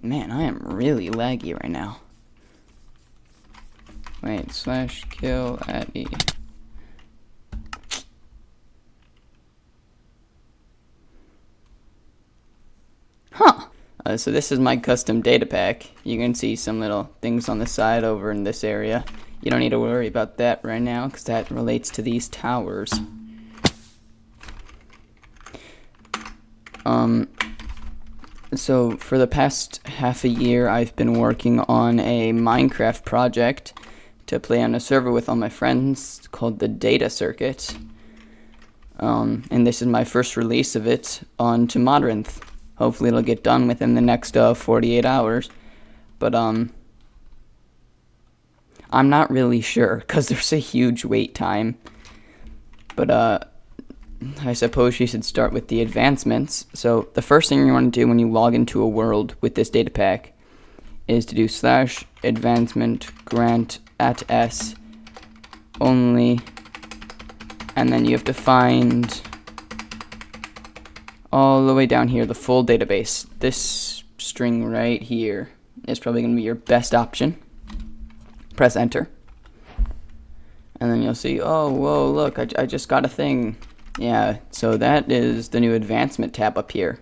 Man, I am really laggy right now. Wait, slash kill at E. Huh. So this is my custom data pack. You can see some little things on the side over in this area. You don't need to worry about that right now because that relates to these towers. So for the past half a year, I've been working on a Minecraft project to play on a server with all my friends called the Data Circuit. And this is my first release of it onto Modrinth. Hopefully it'll get done within the next 48 hours. But I'm not really sure because there's a huge wait time. But I suppose you should start with the advancements. So the first thing you want to do when you log into a world with this data pack is to do slash advancement grant at s only, and then you have to find all the way down here the full database. This string right here is probably going to be your best option. Press enter, and then you'll see, oh whoa, look, I just got a thing. Yeah, so that is the new advancement tab up here.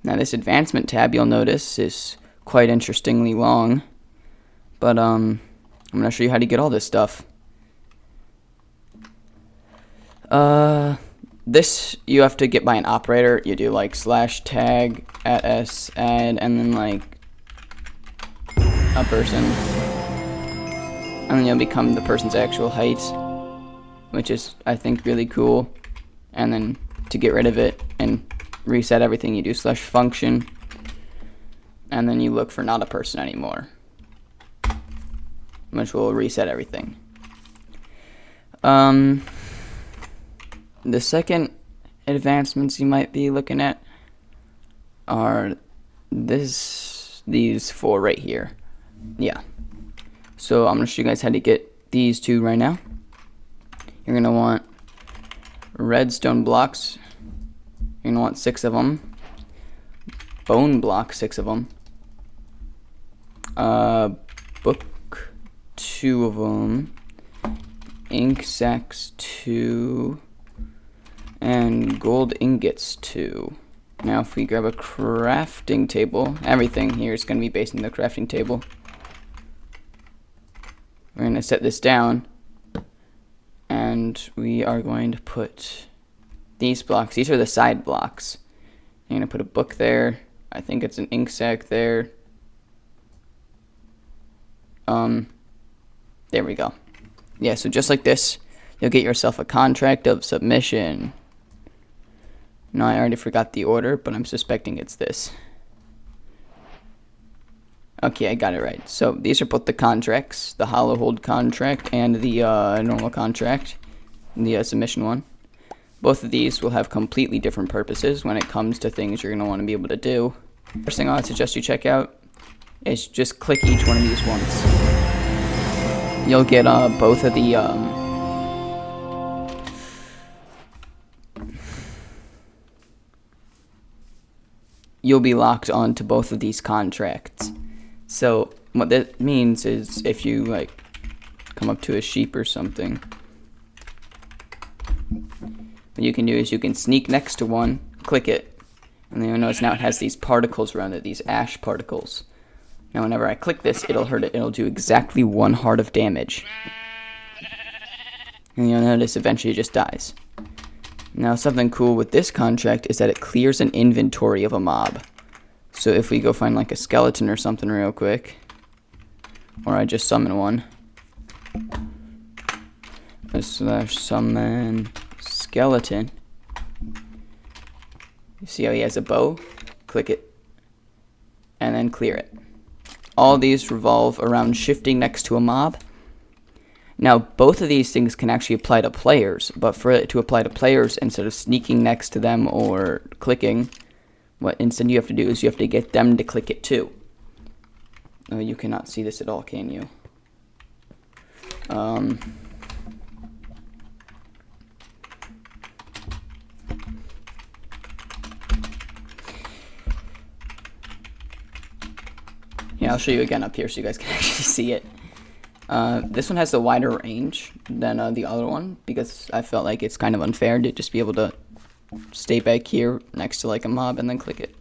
Now this advancement tab, you'll notice, is quite interestingly long. But I'm going to show you how to get all this stuff. This you have to get by an operator. You do like slash tag at s add and then like a person. And then you'll become the person's actual height, which is, I think, really cool. And then to get rid of it and reset everything, you do slash function, and then you look for not a person anymore, which will reset everything. The second advancements you might be looking at are these four right here. Yeah. So I'm going to show you guys how to get these two right now. You're going to want redstone blocks. You're going to want 6 of them. Bone block, 6 of them. Book, 2 of them. Ink sacks, 2. And gold ingots, 2. Now if we grab a crafting table, everything here is going to be based on the crafting table. We're going to set this down. And we are going to put these blocks. These are the side blocks. You're going to put a book there. I think it's an ink sac there. There we go. Yeah, so just like this, you'll get yourself a contract of submission. No, I already forgot the order, but I'm suspecting it's this. Okay, I got it right. So these are both the contracts, the hollow hold contract and the normal contract, the submission one. Both of these will have completely different purposes when it comes to things you're going to want to be able to do. First thing I would suggest you check out is just click each one of these once. You'll get both of the you'll be locked onto both of these contracts. So what that means is if you like come up to a sheep or something, what you can do is you can sneak next to one, click it, and then you'll notice now it has these particles around it, these ash particles. Now whenever I click this, it'll hurt it. It'll do exactly 1 heart of damage. And you'll notice eventually it just dies. Now something cool with this contract is that it clears an inventory of a mob. So if we go find like a skeleton or something real quick, or I just summon one, slash summon skeleton. You see how he has a bow? Click it, and then clear it. All these revolve around shifting next to a mob. Now, both of these things can actually apply to players, but for it to apply to players, instead of sneaking next to them or clicking, what instead you have to do is you have to get them to click it too. Oh, you cannot see this at all, can you? Yeah, I'll show you again up here so you guys can actually see it. This one has a wider range than the other one because I felt like it's kind of unfair to just be able to stay back here next to like a mob and then click it.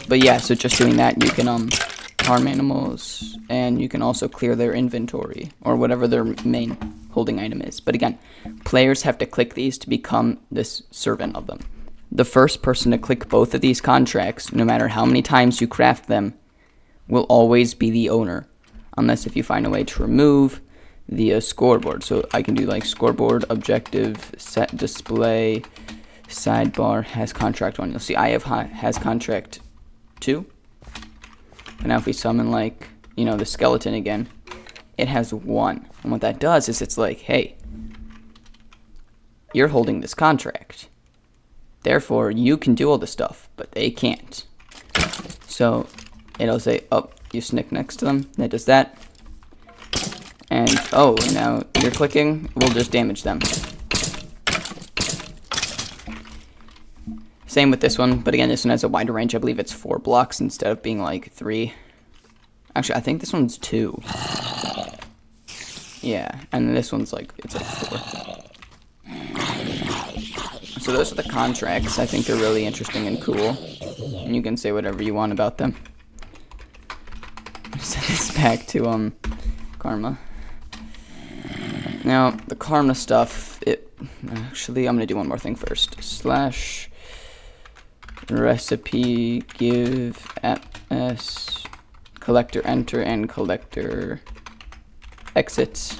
But yeah, so just doing that, you can harm animals, and you can also clear their inventory or whatever their main holding item is. But again, players have to click these to become this servant of them. The first person to click both of these contracts, no matter how many times you craft them, will always be the owner, unless if you find a way to remove the scoreboard. So I can do like scoreboard, objective, set display, sidebar, has contract 1. You'll see I have has contract 2. And now if we summon like, you know, the skeleton again, it has 1. And what that does is it's like, hey, you're holding this contract. Therefore, you can do all the stuff, but they can't. So it'll say, oh, you snick next to them. That does that. And, oh, now you're clicking, we'll just damage them. Same with this one, but again, this one has a wider range. I believe it's 4 blocks instead of being like 3. Actually, I think this one's 2. Yeah, and this one's like, it's like 4. So those are the contracts. I think they're really interesting and cool. And you can say whatever you want about them. Send this back to Karma. Now, the Karma stuff, actually, I'm going to do one more thing first. / recipe give @s collector enter and collector exit.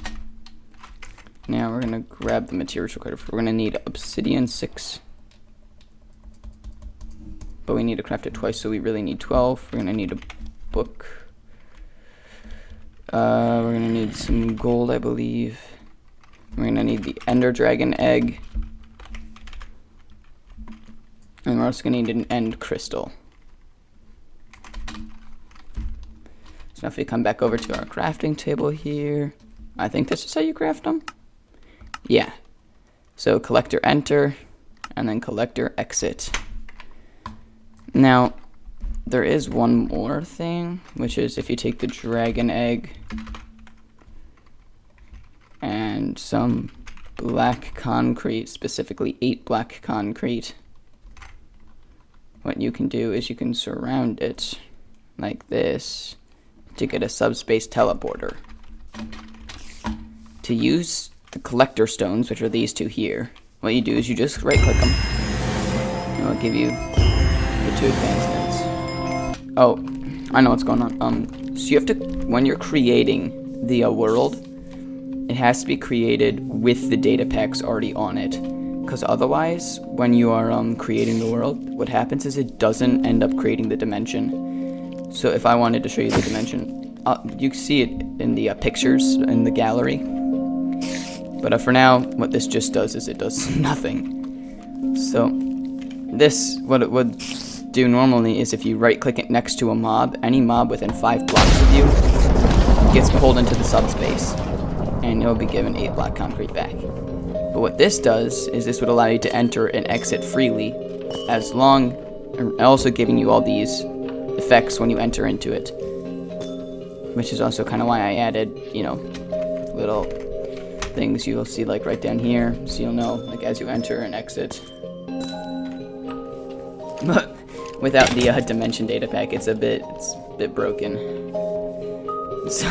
Now we're gonna grab the materials required. We're gonna need obsidian 6, but we need to craft it twice, so we really need 12. We're gonna need a book. We're gonna need some gold, I believe. We're gonna need the ender dragon egg. And we're also going to need an end crystal. So now if we come back over to our crafting table here, I think this is how you craft them. Yeah. So collector enter, and then collector exit. Now, there is one more thing, which is if you take the dragon egg and some black concrete, specifically 8 black concrete, what you can do is you can surround it like this to get a subspace teleporter. To use the collector stones, which are these 2 here, what you do is you just right click them and it'll give you the 2 advancements. Oh, I know what's going on. So you have to, when you're creating the world, it has to be created with the data packs already on it. Because otherwise, when you are creating the world, what happens is it doesn't end up creating the dimension. So if I wanted to show you the dimension, you can see it in the pictures in the gallery. But for now, what this just does is it does nothing. So this, what it would do normally is if you right click it next to a mob, any mob within 5 blocks of you gets pulled into the subspace. And you'll be given 8 black concrete back. But what this does is this would allow you to enter and exit freely, as long, also giving you all these effects when you enter into it. Which is also kind of why I added, you know, little things you'll see like right down here, so you'll know like as you enter and exit. But without the dimension data pack, it's a bit broken. So.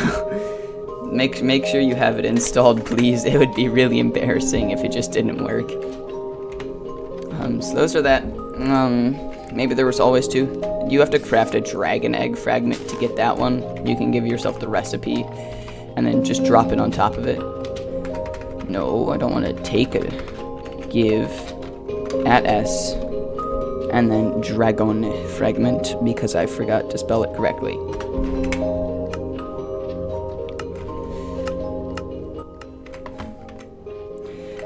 Make sure you have it installed, please. It would be really embarrassing if it just didn't work. So those are that. Maybe there was always 2. You have to craft a dragon egg fragment to get that one. You can give yourself the recipe and then just drop it on top of it. No, I don't want to take a give @s and then dragon fragment because I forgot to spell it correctly.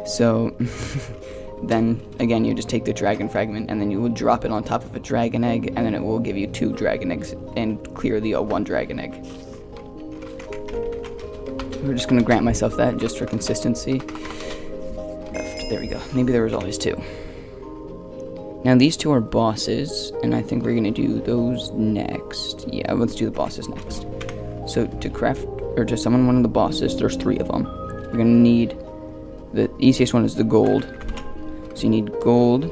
So then again, you just take the dragon fragment and then you will drop it on top of a dragon egg, and then it will give you 2 dragon eggs and clear the 1 dragon egg. We're just gonna grant myself that just for consistency. There we go. Maybe there was always 2. Now these two are bosses, and I think we're gonna do those next. Yeah, let's do the bosses next. So to craft, or to summon one of the bosses, there's 3 of them. You're gonna need, the easiest one is the gold. So you need gold,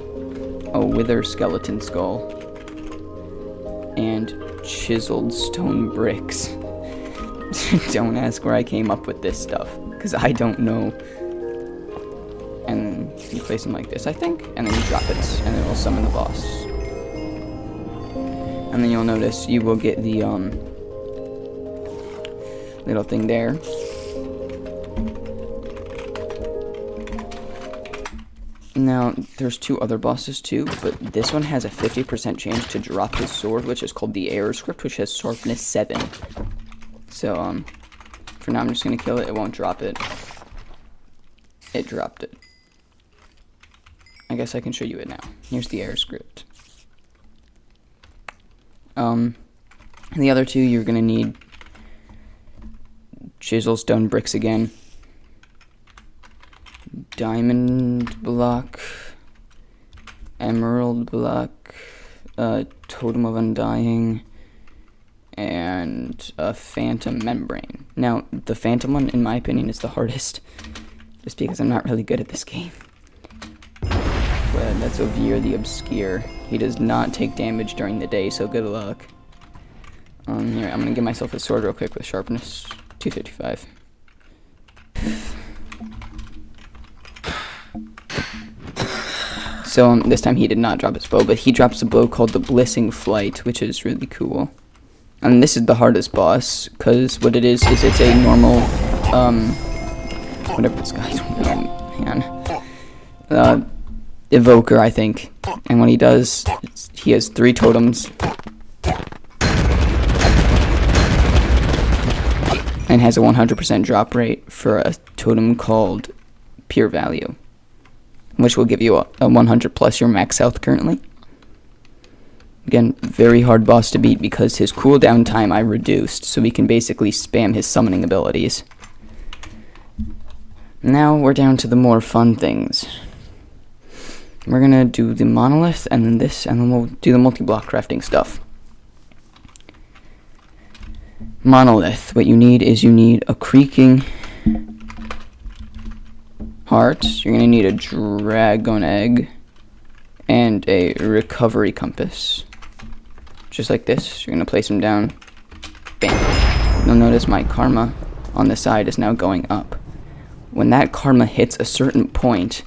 a wither skeleton skull, and chiseled stone bricks. Don't ask where I came up with this stuff, because I don't know. And you place them like this, I think, and then you drop it, and it will summon the boss. And then you'll notice you will get the little thing there. Now, there's 2 other bosses too, but this one has a 50% chance to drop his sword, which is called the air script, which has sharpness 7. So, for now I'm just gonna kill it. It won't drop it. It dropped it. I guess I can show you it now. Here's the air script. And the other 2, you're gonna need chisel stone bricks again, diamond block, emerald block, totem of undying, and a phantom membrane. Now, the phantom one, in my opinion, is the hardest, just because I'm not really good at this game. But that's Ovir the Obscure. He does not take damage during the day, so good luck. Here, I'm gonna give myself a sword real quick with sharpness 255. So this time he did not drop his bow, but he drops a bow called the Blissing Flight, which is really cool. And this is the hardest boss, because what it is it's a normal, whatever this guy's man, evoker, I think. And what he does, he has 3 totems, and has a 100% drop rate for a totem called Pure Value, which will give you a 100 plus your max health currently. Again, very hard boss to beat because his cooldown time I reduced, so we can basically spam his summoning abilities. Now we're down to the more fun things. We're gonna do the monolith, and then this, and then we'll do the multi-block crafting stuff. Monolith, what you need is you need a creaking heart, you're gonna need a dragon egg, and a recovery compass. Just like this, you're gonna place them down. Bam. You'll notice my karma on the side is now going up. When that karma hits a certain point,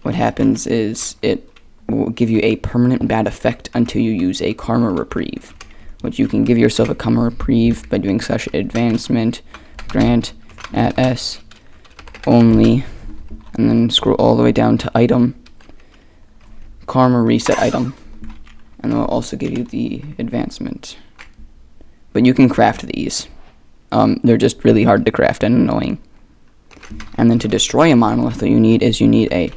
what happens is it will give you a permanent bad effect until you use a karma reprieve, which you can give yourself a karma reprieve by doing such advancement, grant, at S, only, and then scroll all the way down to item, karma reset item, and it will also give you the advancement. But you can craft these. They're just really hard to craft and annoying. And then to destroy a monolith, what you need is you need a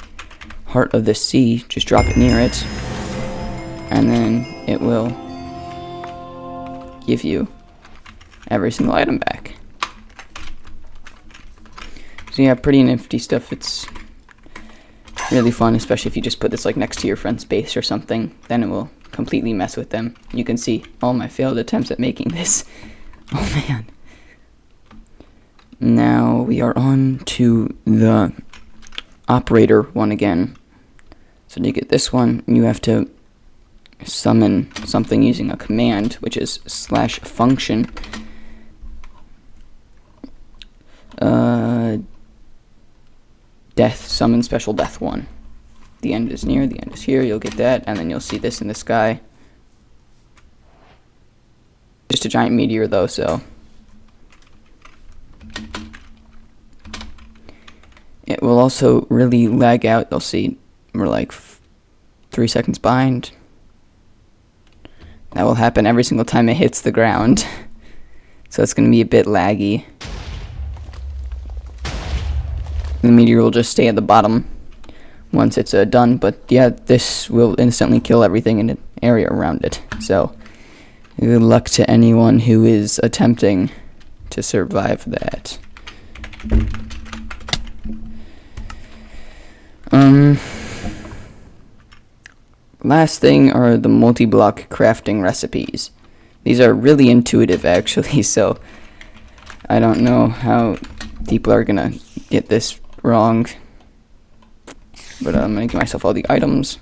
Heart of the Sea. Just drop it near it, and then it will give you every single item back. So yeah, pretty nifty stuff. It's really fun, especially if you just put this like next to your friend's base or something. Then it will completely mess with them. You can see all my failed attempts at making this. Oh man. Now we are on to the operator one again. So to get this one, you have to summon something using a command, which is /function death, summon special death 1. The end is near, the end is here, you'll get that, and then you'll see this in the sky. Just a giant meteor though, so it will also really lag out. You'll see we're like 3 seconds behind. That will happen every single time it hits the ground. So it's going to be a bit laggy. The meteor will just stay at the bottom once it's done. But yeah, this will instantly kill everything in the area around it. So good luck to anyone who is attempting to survive that. last thing are the multi-block crafting recipes. These are really intuitive actually, so I don't know how people are gonna get this wrong. But I'm gonna give myself all the items.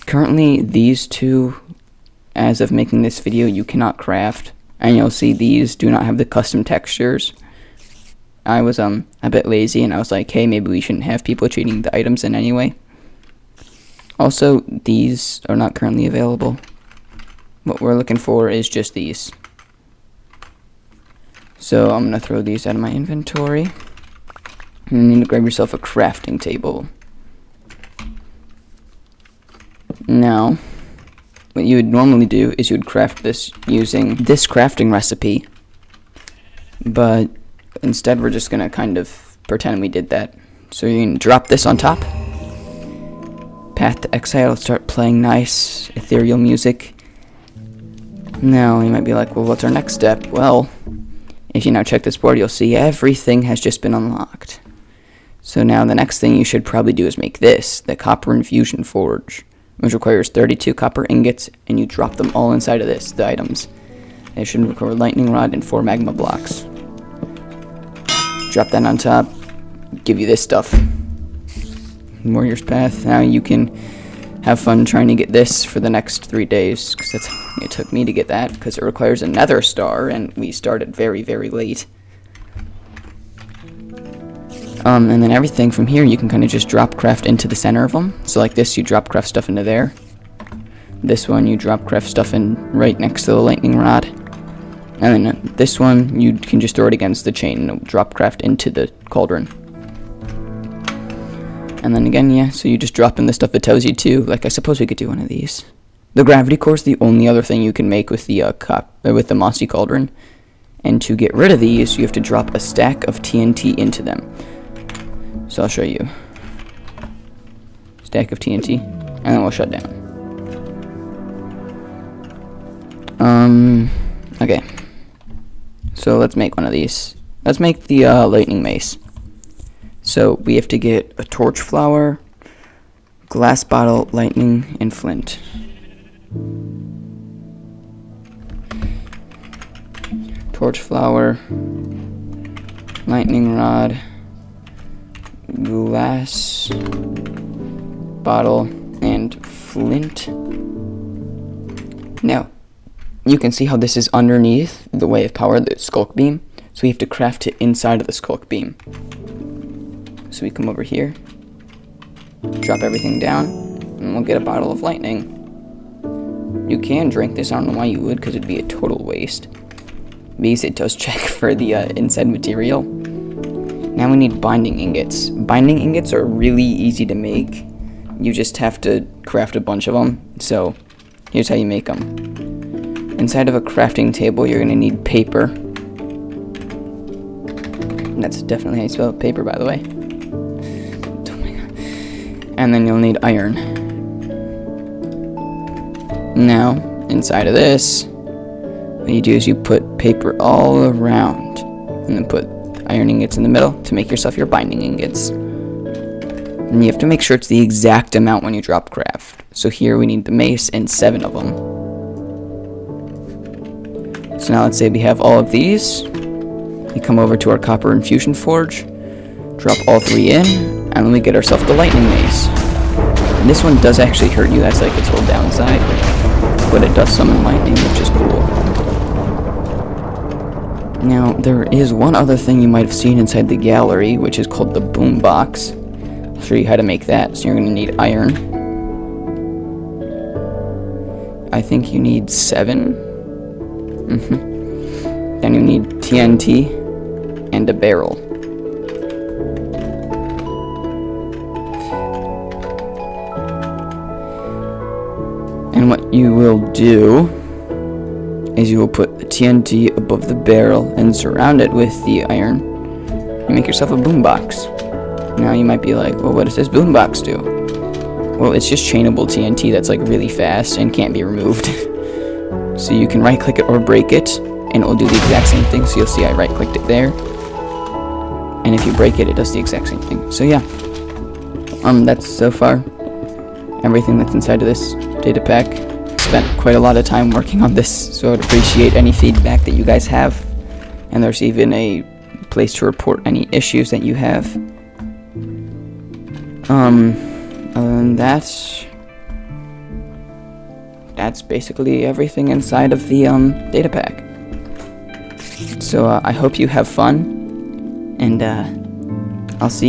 Currently, these two, as of making this video, you cannot craft. And you'll see these do not have the custom textures. I was a bit lazy and I was like, hey, maybe we shouldn't have people trading the items in anyway. Also, these are not currently available. What we're looking for is just these. So I'm gonna throw these out of my inventory. And you need to grab yourself a crafting table. Now, what you would normally do is you would craft this using this crafting recipe, but instead we're just gonna kind of pretend we did that. So you can drop this on top. Path to Exile will start playing nice ethereal music. Now you might be like, well, what's our next step? Well, if you now check this board, you'll see everything has just been unlocked. So now the next thing you should probably do is make this, the Copper Infusion Forge, which requires 32 copper ingots, and you drop them all inside of this, the items. It should require lightning rod and 4 magma blocks. Drop that on top, give you this stuff. Warrior's Path. Now you can have fun trying to get this for the next 3 days, because that's how it took me to get that, because it requires a nether star, and we started very, very late. And then everything from here you can kind of just drop craft into the center of them. So like this, you drop craft stuff into there. This one, you drop craft stuff in right next to the lightning rod. And then this one, you can just throw it against the chain and it'll drop craft into the cauldron. And then again, yeah, so you just drop in the stuff it tells you to. Like, I suppose we could do one of these. The gravity core is the only other thing you can make with the with the mossy cauldron. And to get rid of these, you have to drop a stack of TNT into them. So I'll show you. Stack of TNT, and then we'll shut down. Okay. So let's make one of these. Let's make the lightning mace. So we have to get a torch flower, glass bottle, lightning, and flint. Torch flower, lightning rod, glass bottle, and flint. Now, you can see how this is underneath the way of power, the skulk beam. So we have to craft it inside of the skulk beam. So we come over here, drop everything down, and we'll get a bottle of lightning. You can drink this. I don't know why you would, because it'd be a total waste. Because it does check for the inside material. Now we need binding ingots. Binding ingots are really easy to make. You just have to craft a bunch of them. So here's how you make them. Inside of a crafting table, you're going to need paper. And that's definitely how you spell paper, by the way. Oh my God. And then you'll need iron. Now, inside of this, what you do is you put paper all around. And then put iron ingots in the middle to make yourself your binding ingots. And you have to make sure it's the exact amount when you drop craft. So here we need the mace and 7 of them. So now let's say we have all of these. We come over to our copper infusion forge, drop all 3 in, and then we get ourselves the lightning mace. And this one does actually hurt you, that's like its whole downside. But it does summon lightning, which is cool. Now, there is one other thing you might have seen inside the gallery, which is called the boombox. I'll show you how to make that. So you're going to need iron. I think you need 7. Then you need TNT and a barrel. And what you will do is you will put the TNT above the barrel and surround it with the iron. You make yourself a boombox. Now you might be like, well, what does this boombox do? Well, it's just chainable TNT that's like really fast and can't be removed. So you can right click it or break it, and it will do the exact same thing. So you'll see I right clicked it there, and if you break it, it does the exact same thing. So yeah, that's so far everything that's inside of this data pack. Spent quite a lot of time working on this, so I'd appreciate any feedback that you guys have. And there's even a place to report any issues that you have. Other than that, that's basically everything inside of the data pack. So I hope you have fun, and I'll see